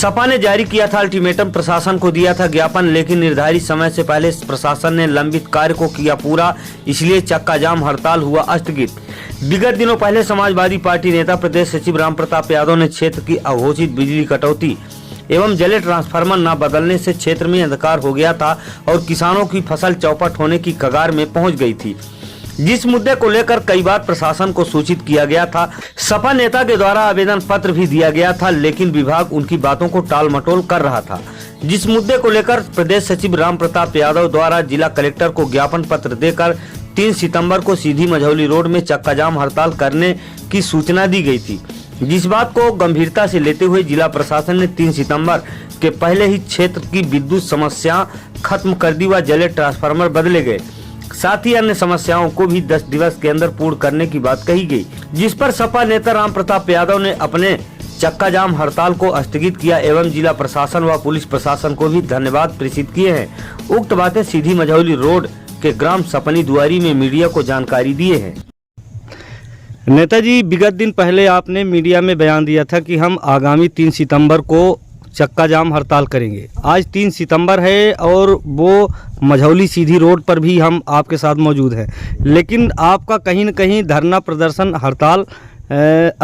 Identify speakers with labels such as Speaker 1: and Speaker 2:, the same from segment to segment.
Speaker 1: सपा ने जारी किया था अल्टीमेटम, प्रशासन को दिया था ज्ञापन, लेकिन निर्धारित समय से पहले प्रशासन ने लंबित कार्य को किया पूरा, इसलिए चक्का जाम हड़ताल हुआ स्थगित। विगत दिनों पहले समाजवादी पार्टी नेता प्रदेश सचिव रामप्रताप यादव ने क्षेत्र की अघोषित बिजली कटौती एवं जले ट्रांसफार्मर न बदलने से क्षेत्र में अंधकार हो गया था और किसानों की फसल चौपट होने की कगार में पहुंच गई थी, जिस मुद्दे को लेकर कई बार प्रशासन को सूचित किया गया था। सपा नेता के द्वारा आवेदन पत्र भी दिया गया था, लेकिन विभाग उनकी बातों को टाल मटोल कर रहा था, जिस मुद्दे को लेकर प्रदेश सचिव रामप्रताप यादव द्वारा जिला कलेक्टर को ज्ञापन पत्र देकर 3 सितंबर को सीधी मझौली रोड में चक्का जाम हड़ताल करने की सूचना दी गई थी। जिस बात को गंभीरता से लेते हुए जिला प्रशासन ने 3 सितंबर के पहले ही क्षेत्र की विद्युत समस्या खत्म कर दी व जले ट्रांसफार्मर बदले गए, साथ ही अन्य समस्याओं को भी 10 दिवस के अंदर पूर्ण करने की बात कही गई, जिस पर सपा नेता रामप्रताप यादव ने अपने चक्का जाम हड़ताल को स्थगित किया एवं जिला प्रशासन व पुलिस प्रशासन को भी धन्यवाद प्रेषित किए हैं। उक्त बातें सीधी मझौली रोड के ग्राम सपनी दुआरी में मीडिया को जानकारी दिए हैं। नेताजी, विगत दिन पहले आपने मीडिया में बयान दिया था कि हम आगामी 3 सितंबर को चक्का जाम हड़ताल करेंगे। आज 3 सितंबर है और वो मझौली सीधी रोड पर भी हम आपके साथ मौजूद हैं, लेकिन आपका कहीं न कहीं धरना प्रदर्शन हड़ताल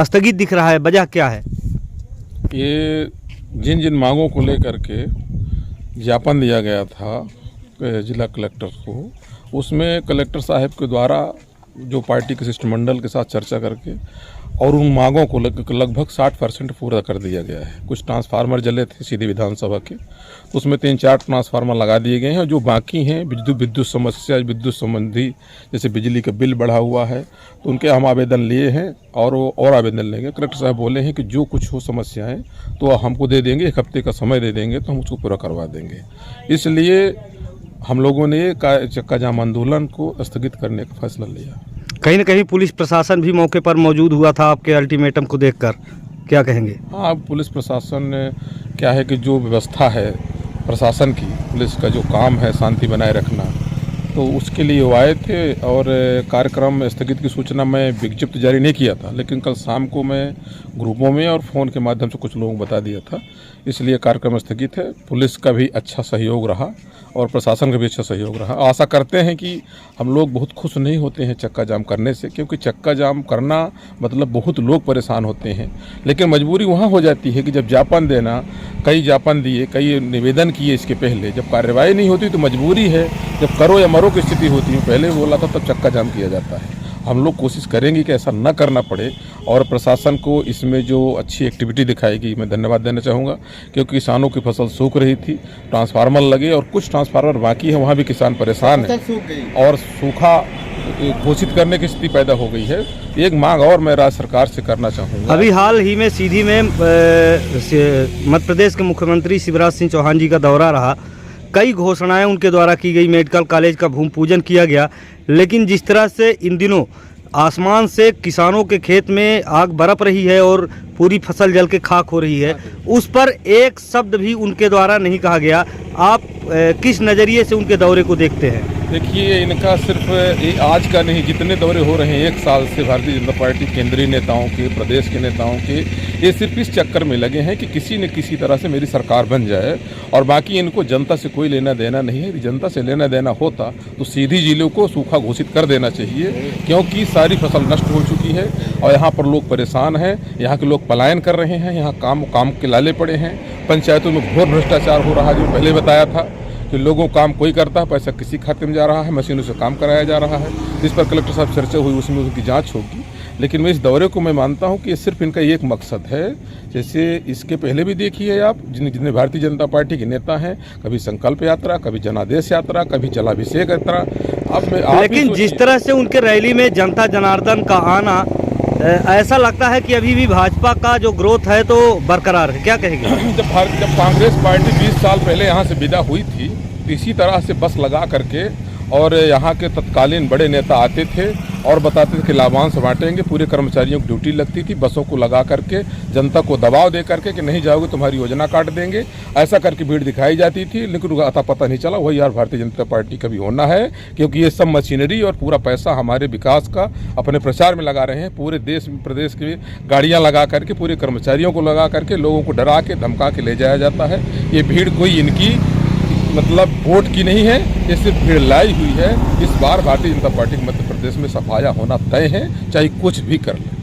Speaker 1: स्थगित दिख रहा है, वजह क्या है?
Speaker 2: ये जिन जिन मांगों को लेकर के ज्ञापन दिया गया था जिला कलेक्टर को, उसमें कलेक्टर साहब के द्वारा जो पार्टी के शिष्टमंडल के साथ चर्चा करके और उन मांगों को लगभग 60% पूरा कर दिया गया है। कुछ ट्रांसफार्मर जले थे सीधी विधानसभा के, तो उसमें 3-4 ट्रांसफार्मर लगा दिए गए हैं और जो बाकी हैं विद्युत समस्या, विद्युत संबंधी जैसे बिजली का बिल बढ़ा हुआ है, तो उनके हम आवेदन लिए हैं और आवेदन लेंगे। कलेक्टर साहब बोले हैं कि जो कुछ हो समस्याएँ तो हमको दे देंगे, 1 हफ्ते का समय दे देंगे तो हम उसको पूरा करवा देंगे। इसलिए हम लोगों ने चक्का जाम आंदोलन को स्थगित करने का फैसला लिया।
Speaker 1: कहीं न कहीं पुलिस प्रशासन भी मौके पर मौजूद हुआ था आपके अल्टीमेटम को देखकर, क्या कहेंगे?
Speaker 2: हाँ, पुलिस प्रशासन क्या है कि जो व्यवस्था है प्रशासन की, पुलिस का जो काम है शांति बनाए रखना, तो उसके लिए वो आए थे और कार्यक्रम स्थगित की सूचना मैं विज्ञप्ति जारी नहीं किया था, लेकिन कल शाम को मैं ग्रुपों में और फ़ोन के माध्यम से कुछ लोगों को बता दिया था, इसलिए कार्यक्रम स्थगित है। पुलिस का भी अच्छा सहयोग रहा और प्रशासन का भी अच्छा सहयोग रहा। आशा करते हैं कि हम लोग बहुत खुश नहीं होते हैं चक्का जाम करने से, क्योंकि चक्का जाम करना मतलब बहुत लोग परेशान होते हैं, लेकिन मजबूरी वहाँ हो जाती है कि जब ज्ञापन देना, कई ज्ञापन दिए, कई निवेदन किए इसके पहले, जब कार्रवाई नहीं होती तो मजबूरी है, जब करो या मरो की स्थिति होती है, पहले बोला था तब चक्का जाम किया जाता है। हम लोग कोशिश करेंगे कि ऐसा न करना पड़े और प्रशासन को इसमें जो अच्छी एक्टिविटी दिखाएगी मैं धन्यवाद देना चाहूँगा, क्योंकि किसानों की फसल सूख रही थी, ट्रांसफार्मर लगे और कुछ ट्रांसफार्मर बाकी है, वहाँ भी किसान परेशान है और सूखा घोषित करने की स्थिति पैदा हो गई है। एक मांग और मैं राज्य सरकार से करना चाहूँगा।
Speaker 1: अभी हाल ही में सीधी में मध्य प्रदेश के मुख्यमंत्री शिवराज सिंह चौहान जी का दौरा रहा, कई घोषणाएं उनके द्वारा की गई, मेडिकल कॉलेज का भूमि पूजन किया गया, लेकिन जिस तरह से इन दिनों आसमान से किसानों के खेत में आग बरप रही है और पूरी फसल जल के खाक हो रही है, उस पर एक शब्द भी उनके द्वारा नहीं कहा गया। आप किस नज़रिए से उनके दौरे को देखते हैं?
Speaker 2: देखिए, इनका सिर्फ आज का नहीं, जितने दौरे हो रहे हैं 1 साल से भारतीय जनता पार्टी केंद्रीय नेताओं के, प्रदेश के नेताओं के, ये सिर्फ इस चक्कर में लगे हैं कि किसी न किसी तरह से मेरी सरकार बन जाए, और बाकी इनको जनता से कोई लेना देना नहीं है। यदि जनता से लेना देना होता तो सीधी जिलों को सूखा घोषित कर देना चाहिए, क्योंकि सारी फसल नष्ट हो चुकी है और यहाँ पर लोग परेशान हैं, यहाँ के लोग पलायन कर रहे हैं, यहाँ काम के लाले पड़े हैं, पंचायतों में घोर भ्रष्टाचार हो रहा है। जो पहले बताया था कि लोगों काम कोई करता है, पैसा किसी खाते में जा रहा है, मशीनों से काम कराया जा रहा है, जिस पर कलेक्टर साहब चर्चा हुई, उसमें उनकी जांच होगी। लेकिन मैं इस दौरे को मैं मानता हूं कि ये सिर्फ इनका एक मकसद है। जैसे इसके पहले भी देखिए आप, जितने भारतीय जनता पार्टी के नेता हैं, कभी संकल्प यात्रा, कभी जनादेश यात्रा, कभी जलाभिषेक यात्रा। अब
Speaker 1: लेकिन जिस तरह से उनके रैली में जनता जनार्दन का आना, ऐसा लगता है कि अभी भी भाजपा का जो ग्रोथ है तो बरकरार है, क्या कहेंगे?
Speaker 2: जब कांग्रेस पार्टी 20 साल पहले यहाँ से विदा हुई थी, इसी तरह से बस लगा करके और यहाँ के तत्कालीन बड़े नेता आते थे और बताते थे कि लाभांश बांटेंगे, पूरे कर्मचारियों की ड्यूटी लगती थी, बसों को लगा करके जनता को दबाव दे करके कि नहीं जाओगे तुम्हारी योजना काट देंगे, ऐसा करके भीड़ दिखाई जाती थी। लेकिन अता पता नहीं चला वही यार भारतीय जनता पार्टी का भी होना है, क्योंकि ये सब मशीनरी और पूरा पैसा हमारे विकास का अपने प्रचार में लगा रहे हैं। पूरे देश प्रदेश की गाड़ियाँ लगा करके पूरे कर्मचारियों को लगा करके लोगों को डरा के धमका के ले जाया जाता है। ये भीड़ कोई इनकी मतलब वोट की नहीं है, ये सिर्फ भीड़ लाई हुई है। इस बार भारतीय जनता पार्टी के मध्य प्रदेश में सफाया होना तय है, चाहे कुछ भी कर ले।